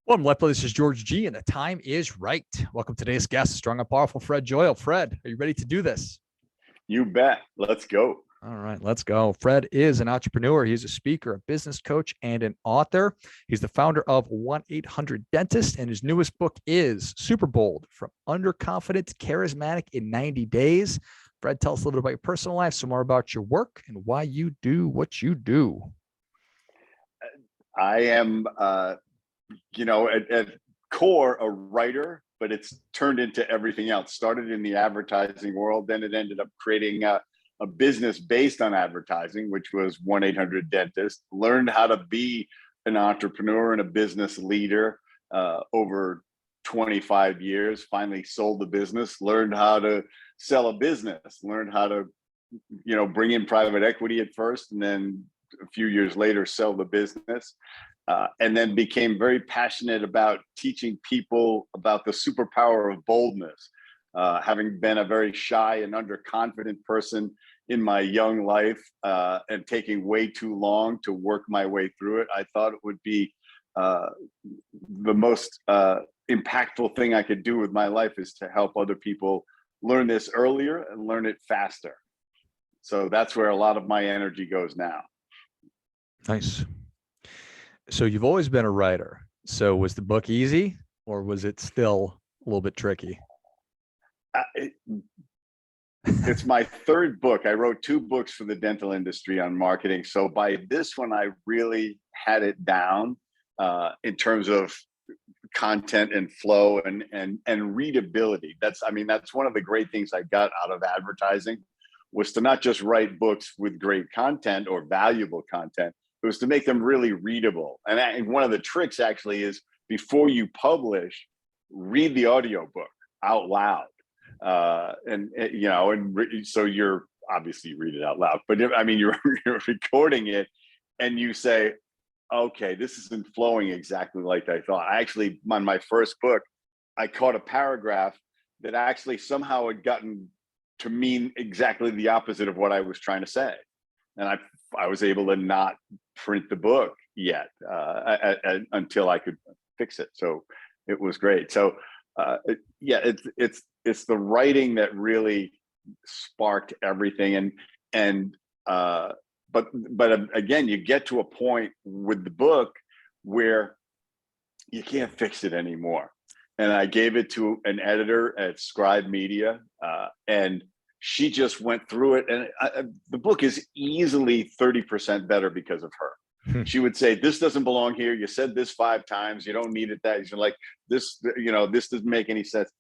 Welcome, LifeBlood. This is George G, and the time is right. Welcome to today's guest, strong and powerful Fred Joyal. Fred, are you ready to do this? You bet. Let's go. All right, let's go. Fred is an entrepreneur. He's a speaker, a business coach, and an author. He's the founder of 1-800-Dentist, and his newest book is Super Bold: From Underconfident to Charismatic in 90 Days. Fred, tell us a little bit about your personal life, some more about your work, and why you do what you do. I am, at core, a writer, but it's turned into everything else. Started in the advertising world, then it ended up creating a business based on advertising, which was 1-800-Dentist. Learned how to be an entrepreneur and a business leader over 25 years. Finally sold the business. Learned how to sell a business. Learned how to, bring in private equity at first, and then a few years later sell the business. And then became very passionate about teaching people about the superpower of boldness. Having been a very shy and underconfident person in my young life, and taking way too long to work my way through it, I thought it would be the most impactful thing I could do with my life is to help other people learn this earlier and learn it faster. So that's where a lot of my energy goes now. Nice. So you've always been a writer. So was the book easy, or was it still a little bit tricky? It's my third book. I wrote 2 books for the dental industry on marketing. So by this one, I really had it down in terms of content and flow and readability. That's one of the great things I got out of advertising, was to not just write books with great content or valuable content. It was to make them really readable. And one of the tricks actually is, before you publish, read the audiobook out loud. So you're obviously, read it out loud, but you're recording it and you say, okay, this isn't flowing exactly like I thought. I actually, on my first book, I caught a paragraph that actually somehow had gotten to mean exactly the opposite of what I was trying to say. And I was able to not print the book yet until I could fix it. So it was great. So it's the writing that really sparked everything. But again, you get to a point with the book where you can't fix it anymore. And I gave it to an editor at Scribe Media, and she just went through it. And the book is easily 30% better because of her. She would say, this doesn't belong here. You said this 5 times. You don't need it. That you're like, this doesn't make any sense.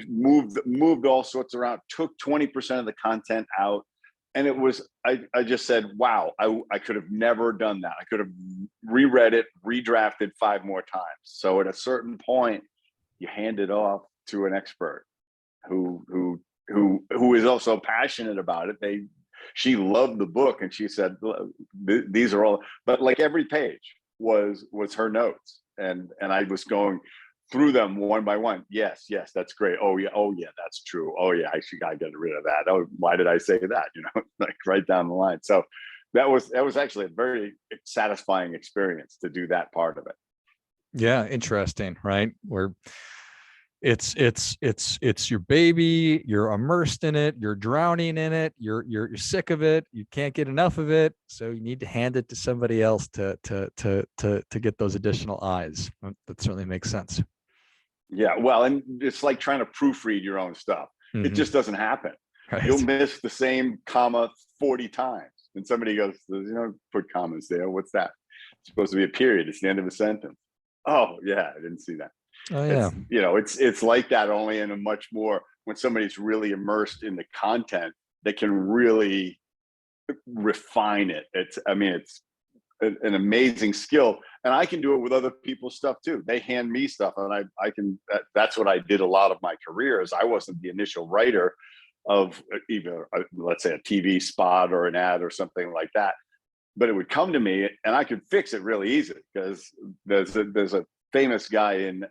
Moved all sorts around, took 20% of the content out. And it was, I just said, wow, I could have never done that. I could have reread it, redrafted 5 more times. So at a certain point, you hand it off to an expert who is also passionate about it. She loved the book, and she said, these are all, but like every page was her notes. And I was going through them one by one. Yes, that's great. Oh yeah, that's true. Oh yeah, I got to get rid of that. Oh, why did I say that? Like right down the line. So that was actually a very satisfying experience to do that part of it. Yeah, interesting, right? Where it's your baby, you're immersed in it, you're drowning in it, you're sick of it, you can't get enough of it, so you need to hand it to somebody else to get those additional eyes. That certainly makes sense. Yeah, well, and it's like trying to proofread your own stuff. It just doesn't happen. Right. You'll miss the same comma 40 times, and somebody goes, put commas there. What's that? It's supposed to be a period. It's the end of a sentence. Oh yeah, I didn't see that. Oh yeah. It's like that, only in a much more, when somebody's really immersed in the content, they can really refine it. It's an amazing skill, and I can do it with other people's stuff too. They hand me stuff, and I can. That's what I did a lot of my career. Is I wasn't the initial writer of either, let's say, a TV spot or an ad or something like that, but it would come to me, and I could fix it really easily, because there's a famous guy in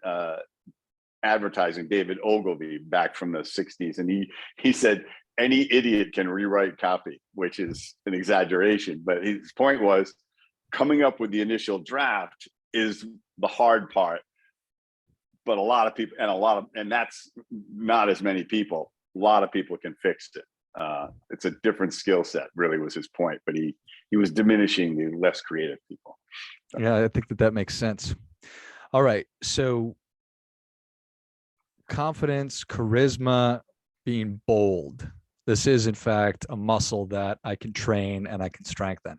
advertising, David Ogilvy, back from the 60s, and he said, any idiot can rewrite copy, which is an exaggeration, but his point was, coming up with the initial draft is the hard part. but a lot of people, and that's not as many people. A lot of people can fix it. It's a different skill set, really was his point, but he was diminishing the less creative people. So. Yeah, I think that makes sense. All right. So confidence, charisma, being bold. This is, in fact, a muscle that I can train and I can strengthen.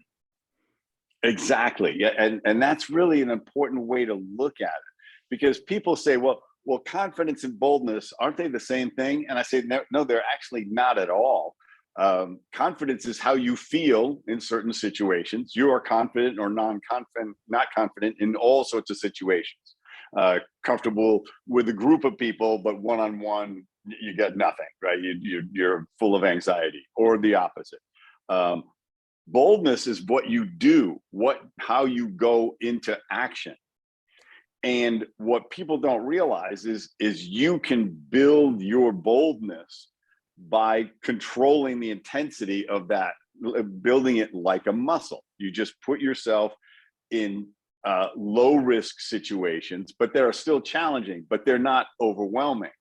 Exactly. Yeah. And that's really an important way to look at it, because people say, well, confidence and boldness, aren't they the same thing? And I say, no, they're actually not at all. Confidence is how you feel in certain situations. You are confident or non-confident, not confident in all sorts of situations. Comfortable with a group of people, but one-on-one, you get nothing, right? You're full of anxiety, or the opposite. Boldness is what you do, how you go into action. And what people don't realize is you can build your boldness by controlling the intensity of that, building it like a muscle. You just put yourself in low risk situations, but they're still challenging, but they're not overwhelming.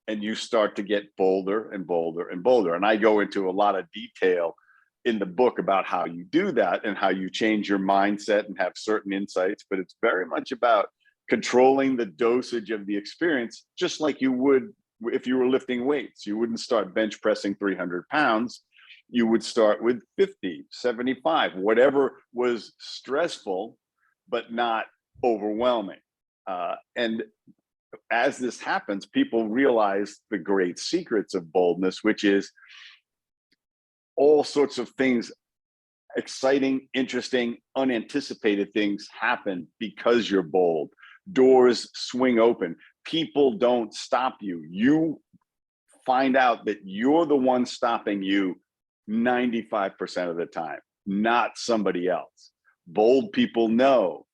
And you start to get bolder and bolder and bolder. And I go into a lot of detail in the book about how you do that and how you change your mindset and have certain insights, but it's very much about controlling the dosage of the experience, just like you would if you were lifting weights. You wouldn't start bench pressing 300 pounds. You would start with 50, 75, whatever was stressful, but not overwhelming. And as this happens, people realize the great secrets of boldness, which is all sorts of things, exciting, interesting, unanticipated things happen because you're bold. Doors swing open. People don't stop you. You find out that you're the one stopping you 95% of the time, not somebody else. Bold people know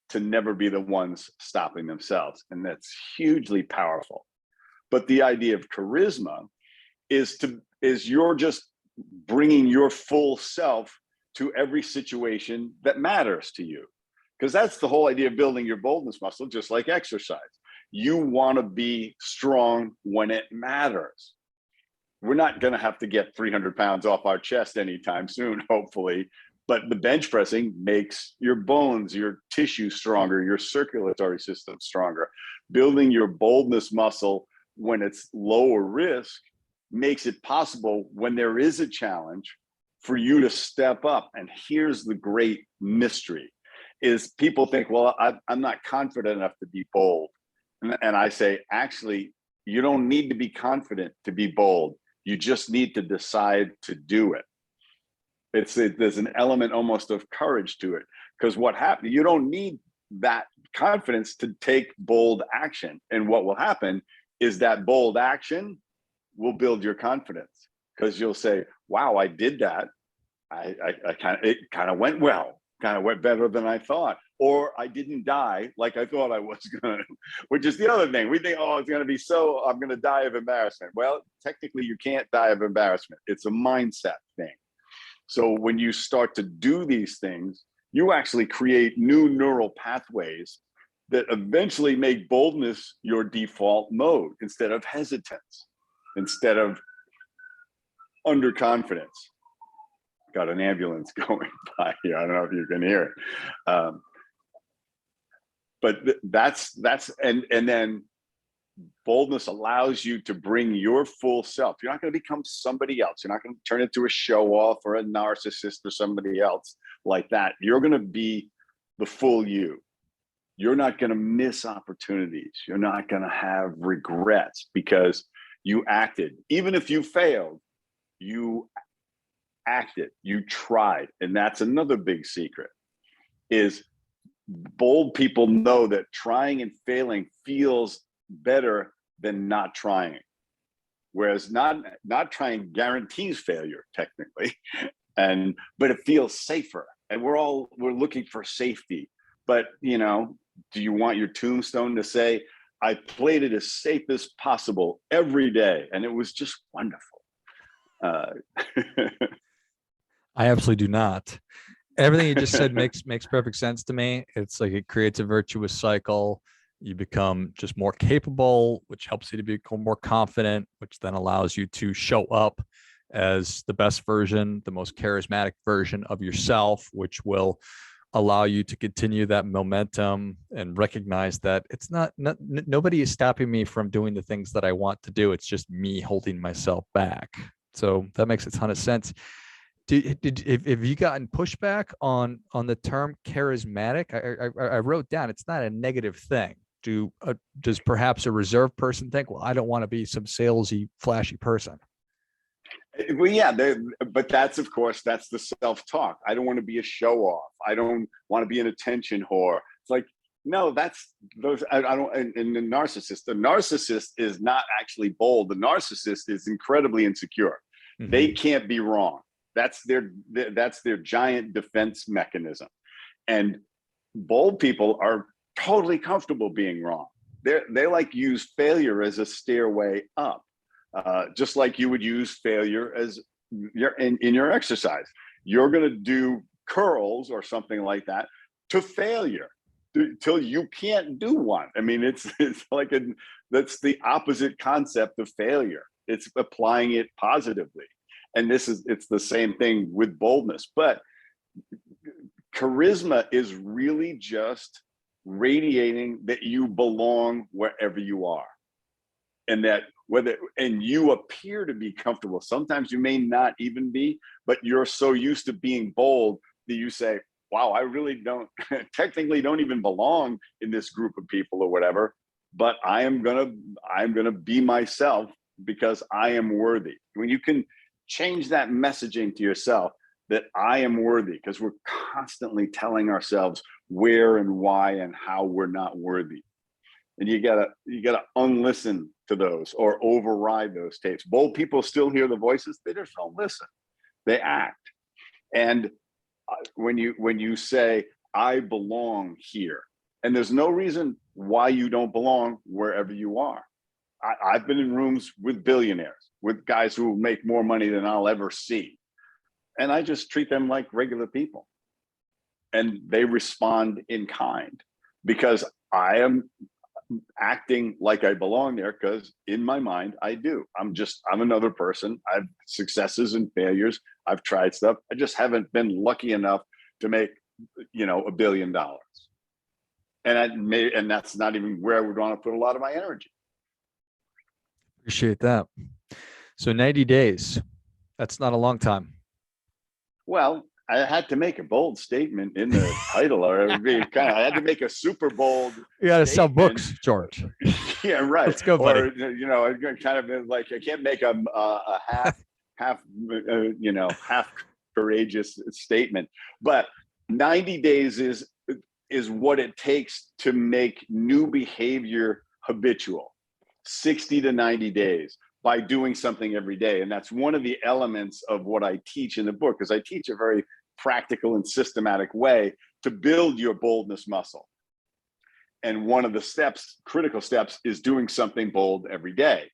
to never be the ones stopping themselves, and that's hugely powerful. But the idea of charisma is you're just bringing your full self to every situation that matters to you. Because that's the whole idea of building your boldness muscle, just like exercise. You want to be strong when it matters. We're not going to have to get 300 pounds off our chest anytime soon, hopefully. But the bench pressing makes your bones, your tissue stronger, your circulatory system stronger. Building your boldness muscle when it's lower risk makes it possible when there is a challenge for you to step up. And here's the great mystery. Is people think, well, I'm not confident enough to be bold. And I say, actually, you don't need to be confident to be bold. You just need to decide to do it. There's an element almost of courage to it, because what happens, you don't need that confidence to take bold action. And what will happen is that bold action will build your confidence, because you'll say, wow, I did that. It kind of went well. Kind of went better than I thought, or I didn't die like I thought I was going to, which is the other thing. We think, oh, it's going to be I'm going to die of embarrassment. Well, technically you can't die of embarrassment. It's a mindset thing. So when you start to do these things, you actually create new neural pathways that eventually make boldness your default mode instead of hesitance, instead of underconfidence. Got an ambulance going by here. I don't know if you can hear it. But that's and then boldness allows you to bring your full self. You're not going to become somebody else. You're not going to turn into a show off or a narcissist or somebody else like that. You're going to be the full you. You're not going to miss opportunities. You're not going to have regrets because you acted. Even if you failed, you acted, you tried. And that's another big secret, is bold people know that trying and failing feels better than not trying. Whereas not trying guarantees failure technically, but it feels safer. And we're looking for safety. But do you want your tombstone to say, I played it as safe as possible every day, and it was just wonderful? I absolutely do not. Everything you just said makes perfect sense to me. It's like it creates a virtuous cycle. You become just more capable, which helps you to become more confident, which then allows you to show up as the best version, the most charismatic version of yourself, which will allow you to continue that momentum and recognize that it's not nobody is stopping me from doing the things that I want to do. It's just me holding myself back. So that makes a ton of sense. Have you gotten pushback on the term charismatic? I wrote down it's not a negative thing. Does perhaps a reserved person think, well, I don't want to be some salesy, flashy person? Well, yeah, but that's, of course, that's the self-talk. I don't want to be a show-off. I don't want to be an attention whore. It's like, no, that's those. I don't. And the narcissist is not actually bold. The narcissist is incredibly insecure. Mm-hmm. They can't be wrong. That's their giant defense mechanism. And bold people are totally comfortable being wrong. They like use failure as a stairway up. Just like you would use failure as in your exercise. You're going to do curls or something like that to failure till you can't do one. I mean, it's like that's the opposite concept of failure. It's applying it positively. And it's the same thing with boldness. But charisma is really just radiating that you belong wherever you are. And that and you appear to be comfortable. Sometimes you may not even be, but you're so used to being bold that you say, wow, I really don't technically don't even belong in this group of people or whatever, but I'm gonna be myself because I am worthy. When you can change that messaging to yourself that I am worthy, because we're constantly telling ourselves where and why and how we're not worthy. And you gotta unlisten to those or override those tapes. Bold people still hear the voices; they just don't listen. They act. And when you say I belong here, and there's no reason why you don't belong wherever you are. I've been in rooms with billionaires, with guys who make more money than I'll ever see, and I just treat them like regular people, and they respond in kind because I am acting like I belong there, because in my mind I do. I'm another person. I've successes and failures. I've tried stuff. I just haven't been lucky enough to make $1 billion, and that's not even where I would want to put a lot of my energy. Appreciate that. So 90 days, that's not a long time. Well, I had to make a bold statement in the title, or it would be I had to make a super bold. You got to sell books, George. Yeah, right. Let's go, buddy. Or kind of like I can't make a half courageous statement, but 90 days is what it takes to make new behavior habitual. 60 to 90 days. By doing something every day. And that's one of the elements of what I teach in the book, because I teach a very practical and systematic way to build your boldness muscle. And one of the critical steps, is doing something bold every day.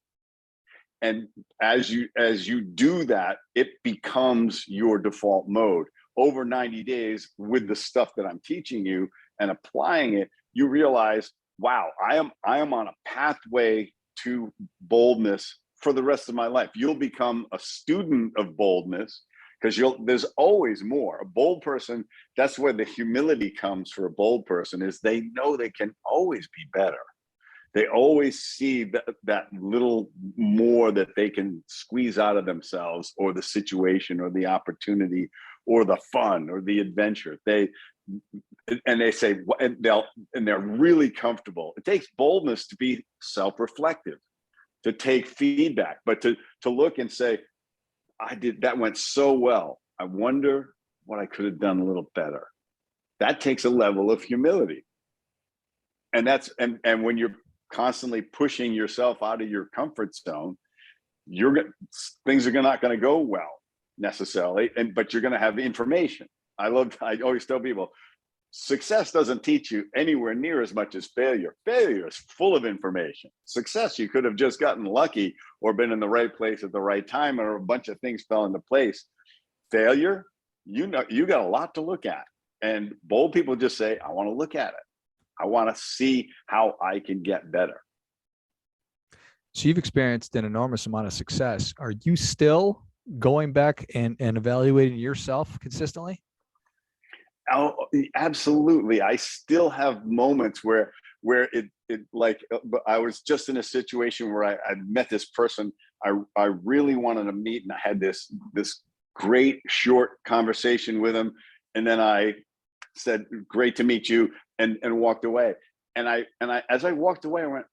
And as you do that, it becomes your default mode. Over 90 days with the stuff that I'm teaching you and applying it, you realize, wow, I am on a pathway to boldness for the rest of my life. You'll become a student of boldness, because there's always more. A bold person, that's where the humility comes for a bold person, is they know they can always be better. They always see that little more that they can squeeze out of themselves, or the situation, or the opportunity, or the fun, or the adventure. They say, and they're really comfortable. It takes boldness to be self-reflective, to take feedback, but to look and say, that went so well. I wonder what I could have done a little better. That takes a level of humility. And and when you're constantly pushing yourself out of your comfort zone, things are not going to go well necessarily, but you're going to have information. I always tell people, success doesn't teach you anywhere near as much as failure. Failure is full of information. Success, you could have just gotten lucky or been in the right place at the right time, or a bunch of things fell into place. Failure, you got a lot to look at. And bold people just say, I want to look at it. I want to see how I can get better. So you've experienced an enormous amount of success. Are you still going back and evaluating yourself consistently? Oh, absolutely. I still have moments where it like, I was just in a situation where I met this person I really wanted to meet, and I had this great short conversation with him, and then I said, "Great to meet you," and walked away. And I as I walked away, I went,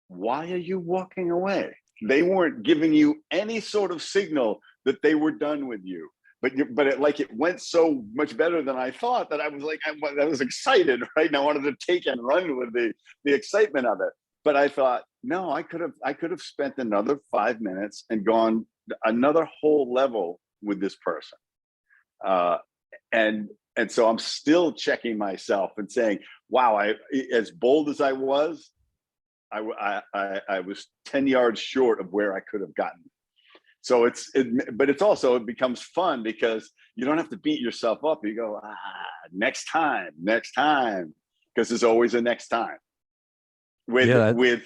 "Why are you walking away?" They weren't giving you any sort of signal that they were done with you. But it went so much better than I thought that I was like, I was excited, right? And I wanted to take and run with the excitement of it. But I thought, no, I could have spent another 5 minutes and gone another whole level with this person. And so I'm still checking myself and saying, wow, as bold as I was, I was 10 yards short of where I could have gotten. So but it's also, it becomes fun because you don't have to beat yourself up. You go, next time, because there's always a next time with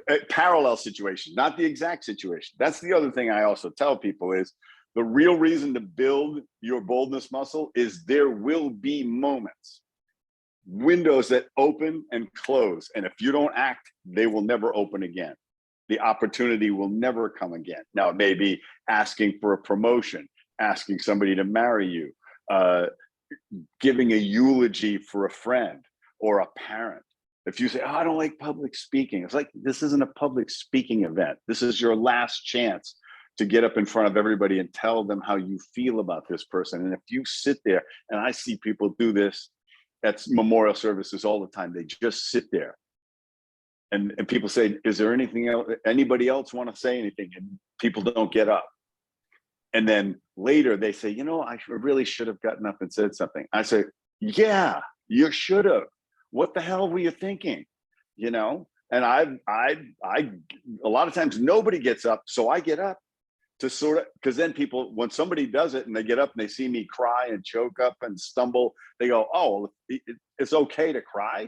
a parallel situation, not the exact situation. That's the other thing I also tell people is the real reason to build your boldness muscle is there will be moments, windows that open and close. And if you don't act, they will never open again. The opportunity will never come again. Now, it may be asking for a promotion, asking somebody to marry you, giving a eulogy for a friend or a parent. If you say, I don't like public speaking, it's like, this isn't a public speaking event. This is your last chance to get up in front of everybody and tell them how you feel about this person. And if you sit there, and I see people do this at memorial services all the time, they just sit there. And people say, is there anything else, anybody else want to say anything? And people don't get up. And then later they say, I really should have gotten up and said something. I say, yeah, you should have. What the hell were you thinking? And I a lot of times nobody gets up. So I get up to sort of, because then people, when somebody does it and they get up and they see me cry and choke up and stumble, they go, oh, it's okay to cry.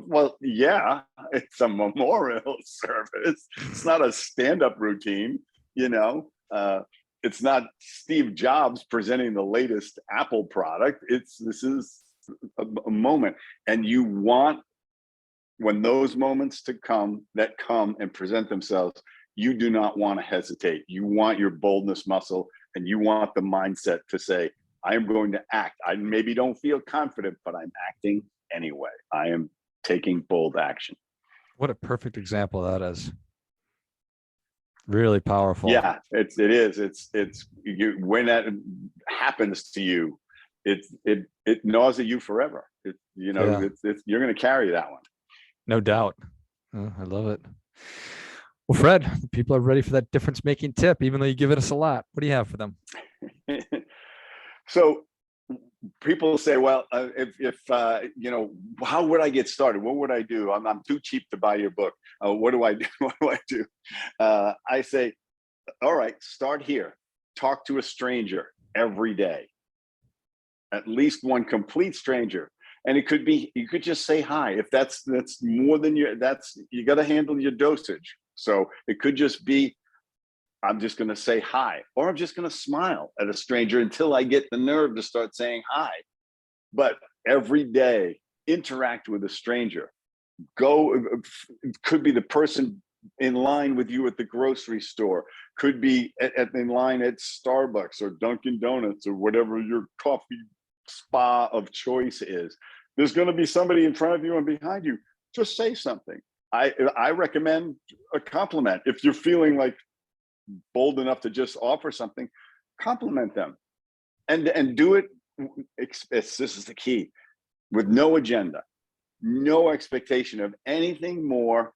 Well, yeah, it's a memorial service. It's not a stand-up routine, it's not Steve Jobs presenting the latest Apple product. This is a moment. And you want, when those moments come and present themselves, you do not want to hesitate. You want your boldness muscle, and you want the mindset to say, I am going to act. I maybe don't feel confident, but I'm acting anyway. I am taking bold action. What a perfect example that is. Really powerful. Yeah, it is. It's you, when that happens to you, it gnaws at you forever. You're going to carry that one. No doubt. Oh, I love it. Well, Fred, people are ready for that difference-making tip, even though you give it us a lot. What do you have for them? So people say, well, if how would I get started? What would I do? I'm too cheap to buy your book. What do I do? What do I do? I say, all right, start here. Talk to a stranger every day. At least one complete stranger. And it could be, you could just say hi. If that's more than you got to handle your dosage. So it could just be, I'm just going to say hi, or I'm just going to smile at a stranger until I get the nerve to start saying hi. But every day, interact with a stranger. It could be the person in line with you at the grocery store, could be in line at Starbucks or Dunkin' Donuts or whatever your coffee spa of choice is. There's going to be somebody in front of you and behind you. Just say something. I recommend a compliment. If you're feeling like bold enough to just offer something, compliment them, and do it. This is the key, with no agenda, no expectation of anything more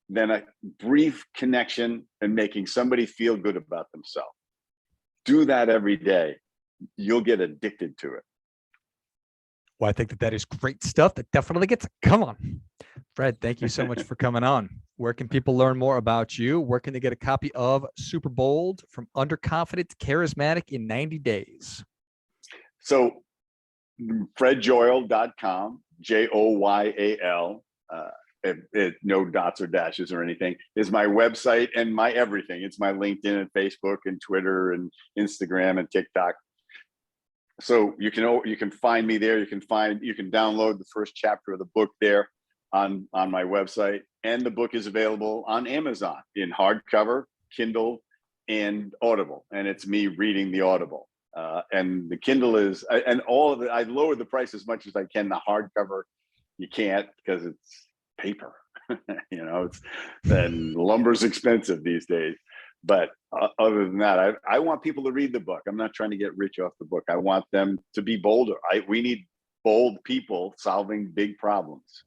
than a brief connection and making somebody feel good about themselves. Do that every day. You'll get addicted to it. Well, I think that is great stuff. That definitely gets, come on. Fred, thank you so much for coming on. Where can people learn more about you? Where can they get a copy of Super Bold, From Underconfident to Charismatic in 90 Days? So fredjoyal.com, Joyal, no dots or dashes or anything, is my website and my everything. It's my LinkedIn and Facebook and Twitter and Instagram and TikTok. So you can find me there. You can download the first chapter of the book there on my website, and the book is available on Amazon in hardcover, Kindle, and Audible. And it's me reading the Audible. And the Kindle is, and all of it, I lowered the price as much as I can. The hardcover, you can't, because it's paper. And lumber's expensive these days. But other than that, I want people to read the book. I'm not trying to get rich off the book. I want them to be bolder. We need bold people solving big problems.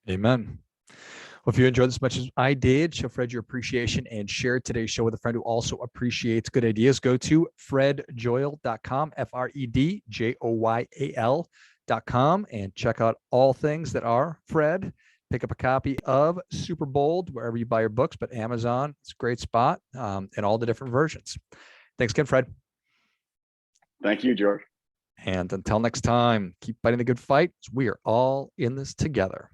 Amen. Well, if you enjoyed this as much as I did, show Fred your appreciation and share today's show with a friend who also appreciates good ideas. Go to fredjoyal.com, FredJoyal.com, and check out all things that are Fred. Pick up a copy of Super Bold wherever you buy your books, but Amazon, it's a great spot, and all the different versions. Thanks again, Fred. Thank you, George. And until next time, keep fighting the good fight. We are all in this together.